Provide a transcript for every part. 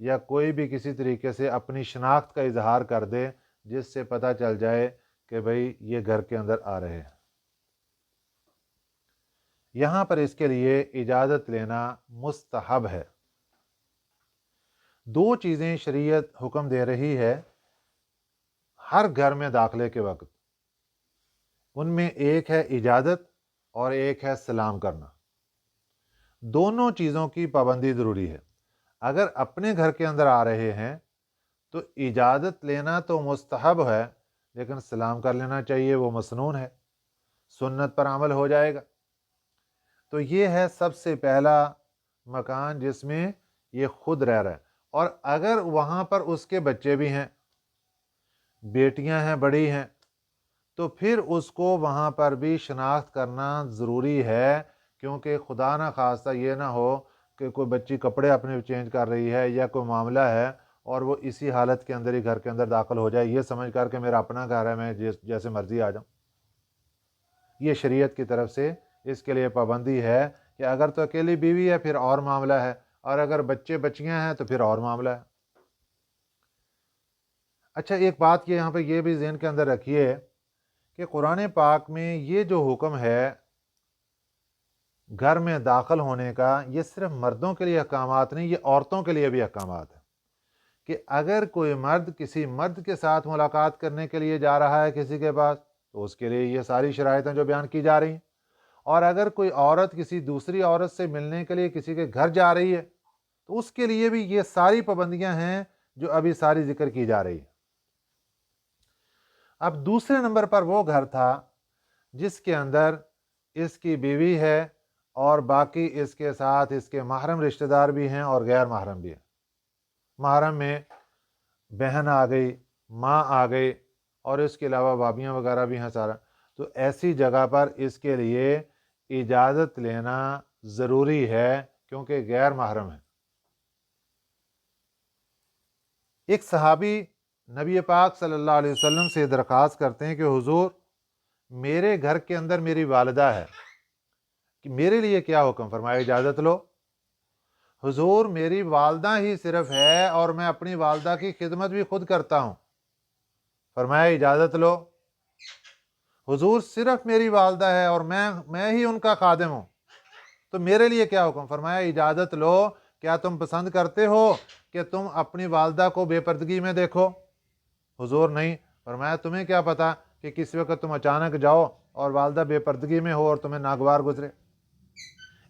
یا کوئی بھی کسی طریقے سے اپنی شناخت کا اظہار کر دے جس سے پتہ چل جائے کہ بھئی یہ گھر کے اندر آ رہے ہیں۔ یہاں پر اس کے لیے اجازت لینا مستحب ہے۔ دو چیزیں شریعت حکم دے رہی ہے ہر گھر میں داخلے کے وقت، ان میں ایک ہے اجازت اور ایک ہے سلام کرنا۔ دونوں چیزوں کی پابندی ضروری ہے۔ اگر اپنے گھر کے اندر آ رہے ہیں تو اجازت لینا تو مستحب ہے، لیکن سلام کر لینا چاہیے، وہ مسنون ہے، سنت پر عمل ہو جائے گا۔ تو یہ ہے سب سے پہلا مکان جس میں یہ خود رہ رہا ہے۔ اور اگر وہاں پر اس کے بچے بھی ہیں، بیٹیاں ہیں، بڑی ہیں، تو پھر اس کو وہاں پر بھی شناخت کرنا ضروری ہے، کیونکہ خدا نہ خواستہ یہ نہ ہو کہ کوئی بچی کپڑے اپنے چینج کر رہی ہے یا کوئی معاملہ ہے اور وہ اسی حالت کے اندر ہی گھر کے اندر داخل ہو جائے، یہ سمجھ کر کہ میرا اپنا گھر ہے، میں جیسے مرضی آ جاؤں۔ یہ شریعت کی طرف سے اس کے لیے پابندی ہے کہ اگر تو اکیلی بیوی ہے پھر اور معاملہ ہے، اور اگر بچے بچیاں ہیں تو پھر اور معاملہ ہے۔ اچھا، ایک بات یہاں پہ یہ بھی ذہن کے اندر رکھیے کہ قرآن پاک میں یہ جو حکم ہے گھر میں داخل ہونے کا، یہ صرف مردوں کے لیے احکامات نہیں، یہ عورتوں کے لیے بھی احکامات ہیں کہ اگر کوئی مرد کسی مرد کے ساتھ ملاقات کرنے کے لیے جا رہا ہے کسی کے پاس، تو اس کے لیے یہ ساری شرائطیں جو بیان کی جا رہی ہیں، اور اگر کوئی عورت کسی دوسری عورت سے ملنے کے لیے کسی کے گھر جا رہی ہے تو اس کے لیے بھی یہ ساری پابندیاں ہیں جو ابھی ساری ذکر کی جا رہی ہیں۔ اب دوسرے نمبر پر وہ گھر تھا جس کے اندر اس کی بیوی ہے اور باقی اس کے ساتھ اس کے محرم رشتہ دار بھی ہیں اور غیر محرم بھی ہیں۔ محرم میں بہن آ گئی، ماں آ گئی، اور اس کے علاوہ بھابیاں وغیرہ بھی ہیں سارا، تو ایسی جگہ پر اس کے لیے اجازت لینا ضروری ہے کیونکہ غیر محرم ہے۔ ایک صحابی نبی پاک صلی اللہ علیہ وسلم سے درخواست کرتے ہیں کہ حضور، میرے گھر کے اندر میری والدہ ہے، کہ میرے لیے کیا حکم؟ فرمایا اجازت لو۔ حضور، میری والدہ ہی صرف ہے اور میں اپنی والدہ کی خدمت بھی خود کرتا ہوں۔ فرمایا اجازت لو۔ حضور، صرف میری والدہ ہے اور میں ہی ان کا خادم ہوں، تو میرے لیے کیا حکم؟ فرمایا اجازت لو۔ کیا تم پسند کرتے ہو کہ تم اپنی والدہ کو بے پردگی میں دیکھو؟ حضور نہیں۔ فرمایا تمہیں کیا پتا کہ کس وقت تم اچانک جاؤ اور والدہ بے پردگی میں ہو اور تمہیں ناگوار گزرے۔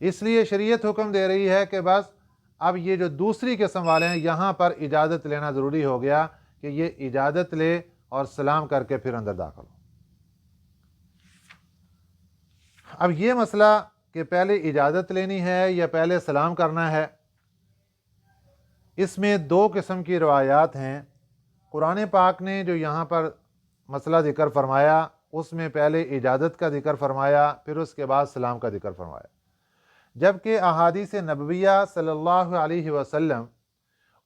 اس لیے شریعت حکم دے رہی ہے کہ بس اب یہ جو دوسری قسم والے ہیں یہاں پر اجازت لینا ضروری ہو گیا کہ یہ اجازت لے اور سلام کر کے پھر اندر داخل ہو۔ اب یہ مسئلہ کہ پہلے اجازت لینی ہے یا پہلے سلام کرنا ہے، اس میں دو قسم کی روایات ہیں۔ قرآن پاک نے جو یہاں پر مسئلہ ذکر فرمایا اس میں پہلے اجازت کا ذکر فرمایا، پھر اس کے بعد سلام کا ذکر فرمایا، جبکہ احادیث نبویہ صلی اللہ علیہ وسلم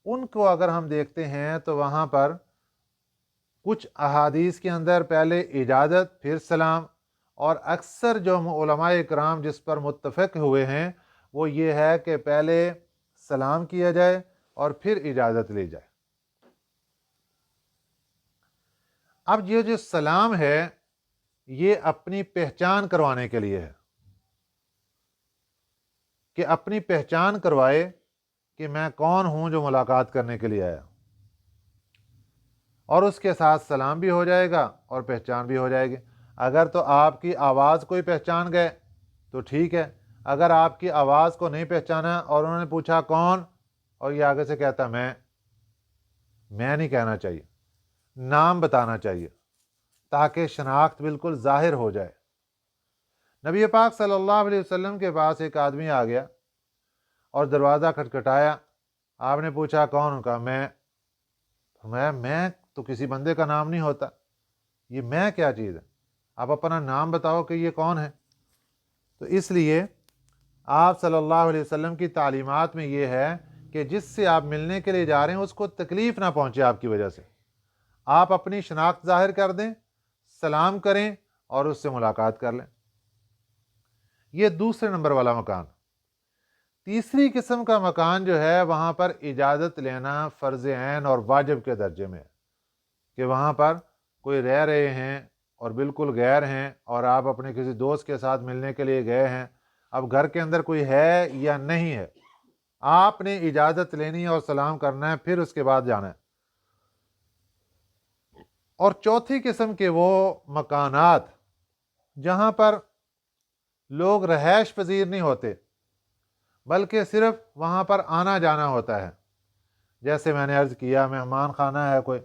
ان کو اگر ہم دیکھتے ہیں تو وہاں پر کچھ احادیث کے اندر پہلے اجازت پھر سلام، اور اکثر جو علماء اکرام جس پر متفق ہوئے ہیں وہ یہ ہے کہ پہلے سلام کیا جائے اور پھر اجازت لی جائے۔ اب یہ جو سلام ہے یہ اپنی پہچان کروانے کے لیے ہے، کہ اپنی پہچان کروائے کہ میں کون ہوں جو ملاقات کرنے کے لیے آیا، اور اس کے ساتھ سلام بھی ہو جائے گا اور پہچان بھی ہو جائے گی۔ اگر تو آپ کی آواز کوئی پہچان گئے تو ٹھیک ہے، اگر آپ کی آواز کو نہیں پہچانا اور انہوں نے پوچھا کون، اور یہ آگے سے کہتا میں نہیں کہنا چاہیے، نام بتانا چاہیے تاکہ شناخت بالکل ظاہر ہو جائے۔ نبی پاک صلی اللہ علیہ وسلم کے پاس ایک آدمی آ گیا اور دروازہ کھٹکھٹایا، آپ نے پوچھا کون؟ کا میں تو کسی بندے کا نام نہیں ہوتا، یہ میں کیا چیز ہے؟ آپ اپنا نام بتاؤ کہ یہ کون ہے۔ تو اس لیے آپ صلی اللہ علیہ وسلم کی تعلیمات میں یہ ہے کہ جس سے آپ ملنے کے لیے جا رہے ہیں اس کو تکلیف نہ پہنچے آپ کی وجہ سے، آپ اپنی شناخت ظاہر کر دیں، سلام کریں اور اس سے ملاقات کر لیں۔ یہ دوسرے نمبر والا مکان۔ تیسری قسم کا مکان جو ہے وہاں پر اجازت لینا فرض عین اور واجب کے درجے میں ہے، کہ وہاں پر کوئی رہ رہے ہیں اور بالکل غیر ہیں اور آپ اپنے کسی دوست کے ساتھ ملنے کے لیے گئے ہیں، اب گھر کے اندر کوئی ہے یا نہیں ہے، آپ نے اجازت لینی ہے اور سلام کرنا ہے، پھر اس کے بعد جانا ہے۔ اور چوتھی قسم کے وہ مکانات جہاں پر لوگ رہائش پذیر نہیں ہوتے بلکہ صرف وہاں پر آنا جانا ہوتا ہے، جیسے میں نے عرض کیا مہمان خانہ ہے، کوئی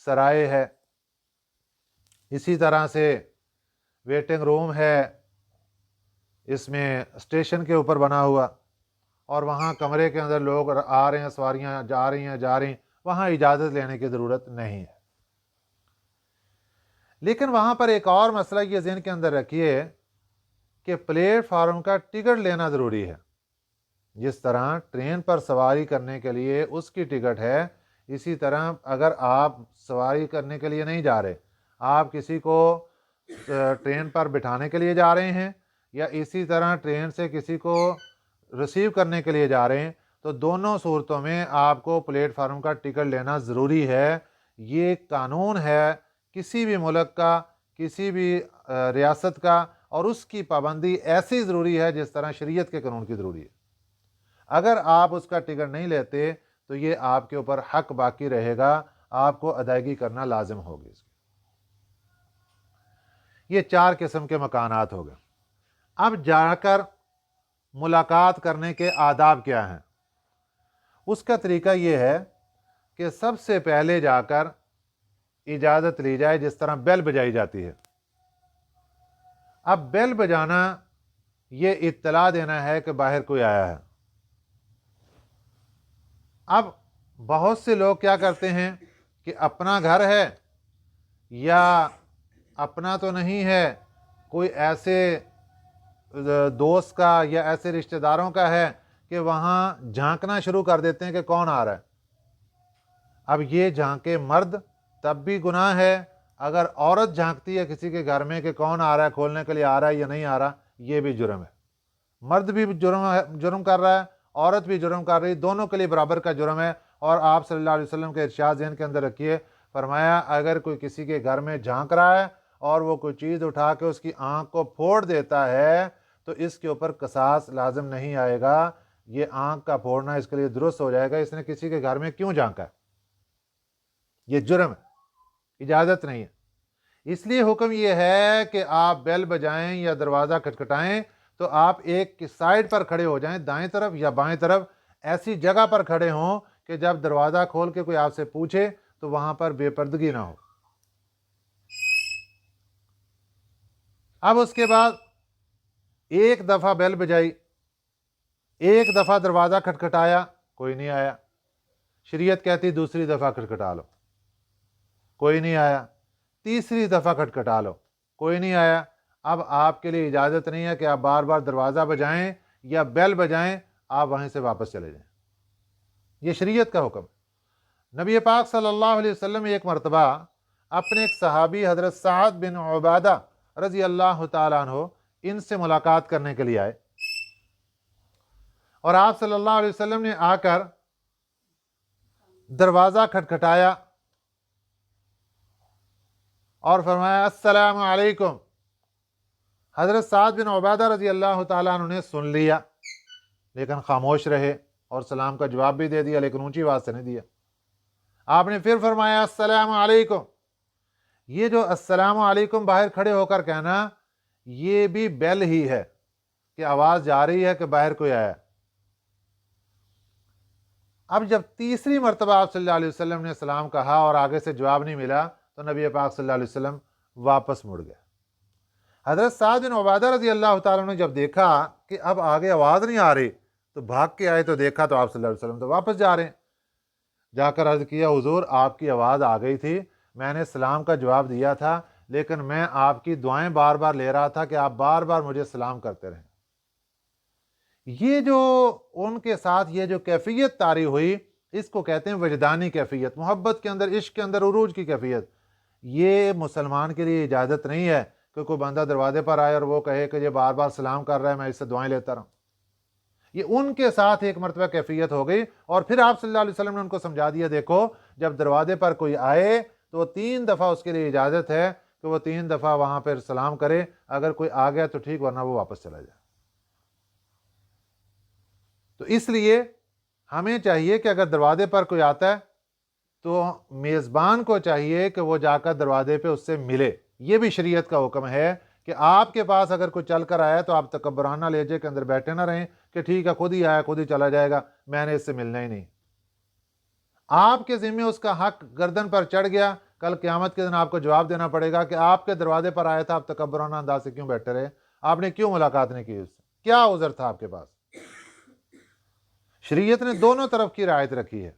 سرائے ہے، اسی طرح سے ویٹنگ روم ہے، اس میں اسٹیشن کے اوپر بنا ہوا، اور وہاں کمرے کے اندر لوگ آ رہے ہیں، سواریاں جا رہی ہیں، وہاں اجازت لینے کی ضرورت نہیں ہے۔ لیکن وہاں پر ایک اور مسئلہ یہ ذہن کے اندر رکھیے کہ پلیٹ فارم کا ٹکٹ لینا ضروری ہے۔ جس طرح ٹرین پر سواری کرنے کے لیے اس کی ٹکٹ ہے، اسی طرح اگر آپ سواری کرنے کے لیے نہیں جا رہے، آپ کسی کو ٹرین پر بٹھانے کے لیے جا رہے ہیں یا اسی طرح ٹرین سے کسی کو ریسیو کرنے کے لیے جا رہے ہیں، تو دونوں صورتوں میں آپ کو پلیٹ فارم کا ٹکٹ لینا ضروری ہے۔ یہ قانون ہے کسی بھی ملک کا، کسی بھی ریاست کا، اور اس کی پابندی ایسی ضروری ہے جس طرح شریعت کے قانون کی ضروری ہے۔ اگر آپ اس کا ٹکٹ نہیں لیتے تو یہ آپ کے اوپر حق باقی رہے گا، آپ کو ادائیگی کرنا لازم ہوگی۔ یہ 4 قسم کے مکانات ہو گئے۔ اب جا کر ملاقات کرنے کے آداب کیا ہیں؟ اس کا طریقہ یہ ہے کہ سب سے پہلے جا کر اجازت لی جائے، جس طرح بیل بجائی جاتی ہے۔ اب بیل بجانا یہ اطلاع دینا ہے کہ باہر کوئی آیا ہے۔ اب بہت سے لوگ کیا کرتے ہیں کہ اپنا گھر ہے یا اپنا تو نہیں ہے، کوئی ایسے دوست کا یا ایسے رشتہ داروں کا ہے کہ وہاں جھانکنا شروع کر دیتے ہیں کہ کون آ رہا ہے۔ اب یہ جھانکے مرد تب بھی گناہ ہے، اگر عورت جھانکتی ہے کسی کے گھر میں کہ کون آ رہا ہے، کھولنے کے لیے آ رہا ہے یا نہیں آ رہا، یہ بھی جرم ہے۔ مرد بھی جرم کر رہا ہے، عورت بھی جرم کر رہی، دونوں کے لیے برابر کا جرم ہے۔ اور آپ صلی اللہ علیہ وسلم کے ارشاد ذہن کے اندر رکھیے، فرمایا اگر کوئی کسی کے گھر میں جھانک رہا ہے اور وہ کوئی چیز اٹھا کے اس کی آنکھ کو پھوڑ دیتا ہے تو اس کے اوپر قصاص لازم نہیں آئے گا، یہ آنکھ کا پھوڑنا اس کے لیے درست ہو جائے گا۔ اس نے کسی کے گھر میں کیوں جھانکا ہے؟ یہ جرم ہے، اجازت نہیں ہے۔ اس لیے حکم یہ ہے کہ آپ بیل بجائیں یا دروازہ کھٹکھٹائیں تو آپ ایک سائڈ پر کھڑے ہو جائیں، دائیں طرف یا بائیں طرف، ایسی جگہ پر کھڑے ہوں کہ جب دروازہ کھول کے کوئی آپ سے پوچھے تو وہاں پر بے پردگی نہ ہو۔ اب اس کے بعد ایک دفعہ بیل بجائی، ایک دفعہ دروازہ کھٹکھٹایا، کوئی نہیں آیا، شریعت کہتی دوسری دفعہ کھٹکھٹا لو، کوئی نہیں آیا، تیسری دفعہ کھٹکھٹا لو، کوئی نہیں آیا۔ اب آپ کے لیے اجازت نہیں ہے کہ آپ بار بار دروازہ بجائیں یا بیل بجائیں، آپ وہیں سے واپس چلے جائیں۔ یہ شریعت کا حکم ہے۔ نبی پاک صلی اللہ علیہ وسلم ایک مرتبہ اپنے ایک صحابی حضرت سعد بن عبادہ رضی اللہ تعالیٰ عنہ ان سے ملاقات کرنے کے لیے آئے، اور آپ صلی اللہ علیہ وسلم نے آ کر دروازہ کھٹکھٹایا اور فرمایا السلام علیکم۔ حضرت سعد بن عبادہ رضی اللہ تعالیٰ عنہ نے سن لیا لیکن خاموش رہے اور سلام کا جواب بھی دے دیا لیکن اونچی آواز سے نہیں دیا۔ آپ نے پھر فرمایا السلام علیکم۔ یہ جو السلام علیکم باہر کھڑے ہو کر کہنا، یہ بھی بیل ہی ہے کہ آواز جا رہی ہے کہ باہر کوئی آیا۔ اب جب تیسری مرتبہ آپ صلی اللہ علیہ وسلم نے سلام کہا اور آگے سے جواب نہیں ملا تو نبی پاک صلی اللہ علیہ وسلم واپس مڑ گئے۔ حضرت سعد بن عبادہ رضی اللہ تعالیٰ نے جب دیکھا کہ اب آگے آواز نہیں آ رہی تو بھاگ کے آئے، تو دیکھا تو آپ صلی اللہ علیہ وسلم تو واپس جا رہے ہیں۔ جا کر عرض کیا حضور آپ کی آواز آ گئی تھی، میں نے سلام کا جواب دیا تھا، لیکن میں آپ کی دعائیں بار بار لے رہا تھا کہ آپ بار بار مجھے سلام کرتے رہیں۔ یہ جو ان کے ساتھ یہ جو کیفیت طاری ہوئی، اس کو کہتے ہیں وجدانی کیفیت، محبت کے اندر، عشق کے اندر عروج کی کیفیت۔ یہ مسلمان کے لیے اجازت نہیں ہے کہ کوئی بندہ دروازے پر آئے اور وہ کہے کہ یہ بار بار سلام کر رہا ہے، میں اس سے دعائیں لیتا رہوں۔ یہ ان کے ساتھ ایک مرتبہ کیفیت ہو گئی، اور پھر آپ صلی اللہ علیہ وسلم نے ان کو سمجھا دیا، دیکھو جب دروازے پر کوئی آئے تو 3 دفعہ اس کے لیے اجازت ہے کہ وہ 3 دفعہ وہاں پر سلام کرے، اگر کوئی آ گیا تو ٹھیک، ورنہ وہ واپس چلا جائے۔ تو اس لیے ہمیں چاہیے کہ اگر دروازے پر کوئی آتا ہے تو میزبان کو چاہیے کہ وہ جا کر دروازے پہ اس سے ملے۔ یہ بھی شریعت کا حکم ہے کہ آپ کے پاس اگر کوئی چل کر آیا تو آپ تکبرانہ لہجے کے اندر بیٹھے نہ رہیں کہ ٹھیک ہے خود ہی آیا خود ہی چلا جائے گا، میں نے اس سے ملنا ہی نہیں۔ آپ کے ذمہ اس کا حق گردن پر چڑھ گیا، کل قیامت کے دن آپ کو جواب دینا پڑے گا کہ آپ کے دروازے پر آیا تھا، آپ تکبرانہ انداز سے کیوں بیٹھے رہے، آپ نے کیوں ملاقات نہیں کی اس سے، کیا عذر تھا آپ کے پاس؟ شریعت نے دونوں طرف کی رعایت رکھی ہے۔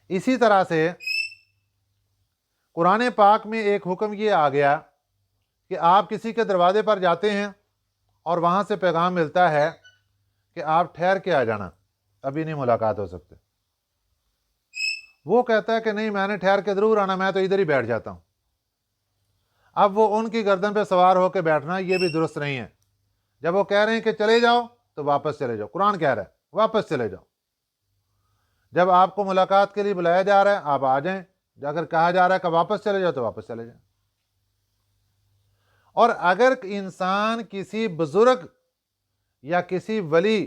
اسی طرح سے قرآن پاک میں ایک حکم یہ آ گیا کہ آپ کسی کے دروازے پر جاتے ہیں اور وہاں سے پیغام ملتا ہے کہ آپ ٹھہر کے آ جانا، ابھی نہیں ملاقات ہو سکتے۔ وہ کہتا ہے کہ نہیں، میں نے ٹھہر کے ضرور آنا، میں تو ادھر ہی بیٹھ جاتا ہوں۔ اب وہ ان کی گردن پہ سوار ہو کے بیٹھنا یہ بھی درست نہیں ہے۔ جب وہ کہہ رہے ہیں کہ چلے جاؤ تو واپس چلے جاؤ، قرآن کہہ رہا ہے واپس چلے جاؤ۔ جب آپ کو ملاقات کے لیے بلایا جا رہا ہے آپ آ جائیں، اگر کہا جا رہا ہے کہ واپس چلے جاؤ تو واپس چلے جائیں۔ اور اگر انسان کسی بزرگ یا کسی ولی،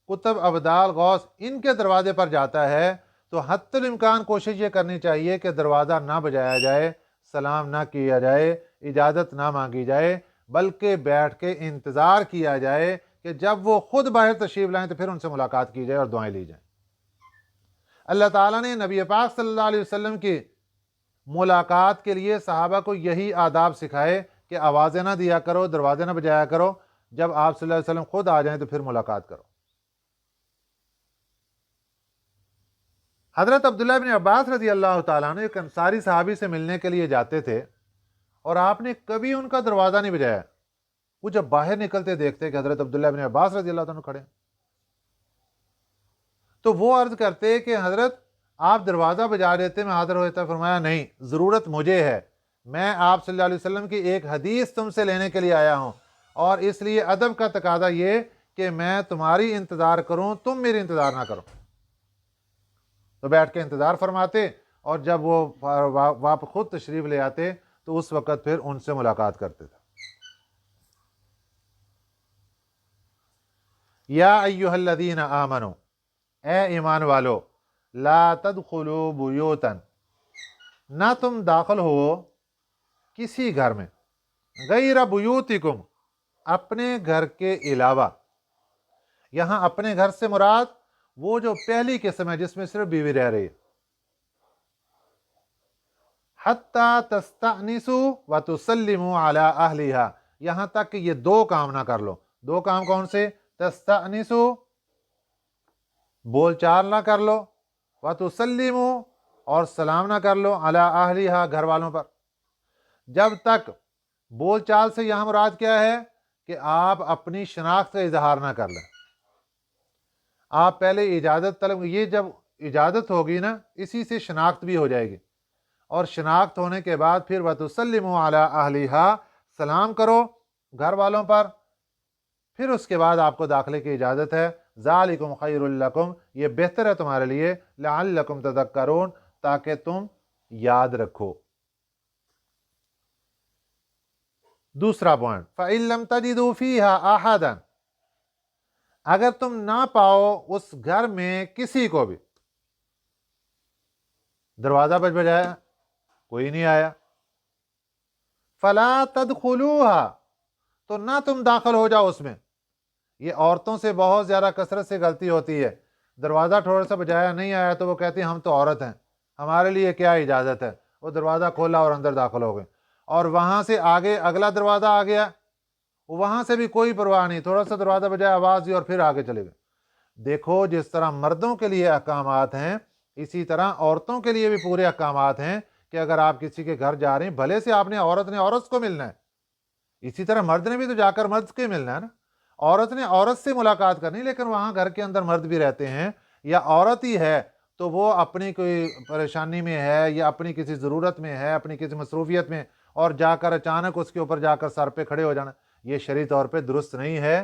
کتب، ابدال، غوث، ان کے دروازے پر جاتا ہے تو حتی الامکان کوشش یہ کرنی چاہیے کہ دروازہ نہ بجایا جائے، سلام نہ کیا جائے، اجازت نہ مانگی جائے، بلکہ بیٹھ کے انتظار کیا جائے کہ جب وہ خود باہر تشریف لائیں تو پھر ان سے ملاقات کی جائے اور دعائیں لی جائیں۔ اللہ تعالیٰ نے نبی پاک صلی اللہ علیہ وسلم کی ملاقات کے لیے صحابہ کو یہی آداب سکھائے کہ آوازیں نہ دیا کرو، دروازے نہ بجایا کرو، جب آپ صلی اللہ علیہ وسلم خود آ جائیں تو پھر ملاقات کرو۔ حضرت عبداللہ بن عباس رضی اللہ تعالیٰ عنہ ایک انصاری صحابی سے ملنے کے لیے جاتے تھے اور آپ نے کبھی ان کا دروازہ نہیں بجایا۔ وہ جب باہر نکلتے دیکھتے کہ حضرت عبداللہ بن عباس رضی اللہ عنہ کھڑے، تو وہ عرض کرتے کہ حضرت آپ دروازہ بجا دیتے میں حاضر ہوتا۔ فرمایا نہیں، ضرورت مجھے ہے، میں آپ صلی اللہ علیہ وسلم کی ایک حدیث تم سے لینے کے لیے آیا ہوں، اور اس لیے ادب کا تقاضا یہ کہ میں تمہاری انتظار کروں، تم میری انتظار نہ کرو۔ تو بیٹھ کے انتظار فرماتے، اور جب وہ خود تشریف لے آتے تو اس وقت پھر ان سے ملاقات کرتے تھے۔ یا ایھا الذین آمنوا، اے ایمان والو، لا تدخلوا بیوتا، نہ تم داخل ہو کسی گھر میں، غیر بیوتکم، اپنے گھر کے علاوہ۔ یہاں اپنے گھر سے مراد وہ جو پہلی قسم ہے جس میں صرف بیوی رہ رہی ہے۔ حتی تستأنسوا وتسلموا علی اہلہا، یہاں تک کہ یہ 2 کام نہ کر لو۔ 2 کام کون سے؟ تستأنسوا، بول چال نہ کر لو، وتسلموا، اور سلام نہ کر لو، علی اہلہا، گھر والوں پر۔ جب تک بول چال سے یہاں مراد کیا ہے کہ آپ اپنی شناخت کا اظہار نہ کر لیں، آپ پہلے اجازت طلب، یہ جب اجازت ہوگی نا اسی سے شناخت بھی ہو جائے گی، اور شناخت ہونے کے بعد پھر وَتُسَلِّمُوا عَلَىٰ أَهْلِهَا، سلام کرو گھر والوں پر، پھر اس کے بعد آپ کو داخلے کی اجازت ہے۔ ذَلِكُمْ خَيْرٌ لَكُمْ، یہ بہتر ہے تمہارے لیے، لَعَلَّكُمْ تَذَكَّرُونَ، تاکہ تم یاد رکھو۔ دوسرا پوائنٹ، فَإِن لَمْ تَجِدُوا فِيهَا أَحَدًا، اگر تم نہ پاؤ اس گھر میں کسی کو بھی، دروازہ بجایا کوئی نہیں آیا، فَلَا تَدْخُلُوهَا، تو نہ تم داخل ہو جاؤ اس میں۔ یہ عورتوں سے بہت زیادہ کثرت سے غلطی ہوتی ہے، دروازہ تھوڑا سا بجایا نہیں آیا تو وہ کہتی ہیں ہم تو عورت ہیں، ہمارے لیے کیا اجازت ہے، وہ دروازہ کھولا اور اندر داخل ہو گئے، اور وہاں سے آگے اگلا دروازہ آ گیا، وہاں سے بھی کوئی پرواہ نہیں، تھوڑا سا دروازہ بجایا، آواز دی اور پھر آگے چلے گئے۔ دیکھو جس طرح مردوں کے لیے احکامات ہیں اسی طرح عورتوں کے لیے بھی پورے احکامات ہیں کہ اگر آپ کسی کے گھر جا رہے ہیں، بھلے سے آپ نے عورت کو ملنا ہے، اسی طرح مرد نے بھی تو جا کر مرد کے ملنا ہے نا، عورت نے عورت سے ملاقات کرنی، لیکن وہاں گھر کے اندر مرد بھی رہتے ہیں، یا عورت ہی ہے تو وہ اپنی کوئی پریشانی میں ہے یا اپنی کسی ضرورت میں ہے، اپنی کسی مصروفیت میں، اور جا کر اچانک اس کے اوپر جا کر سر پہ کھڑے ہو جانا، یہ شرعی طور پہ درست نہیں ہے،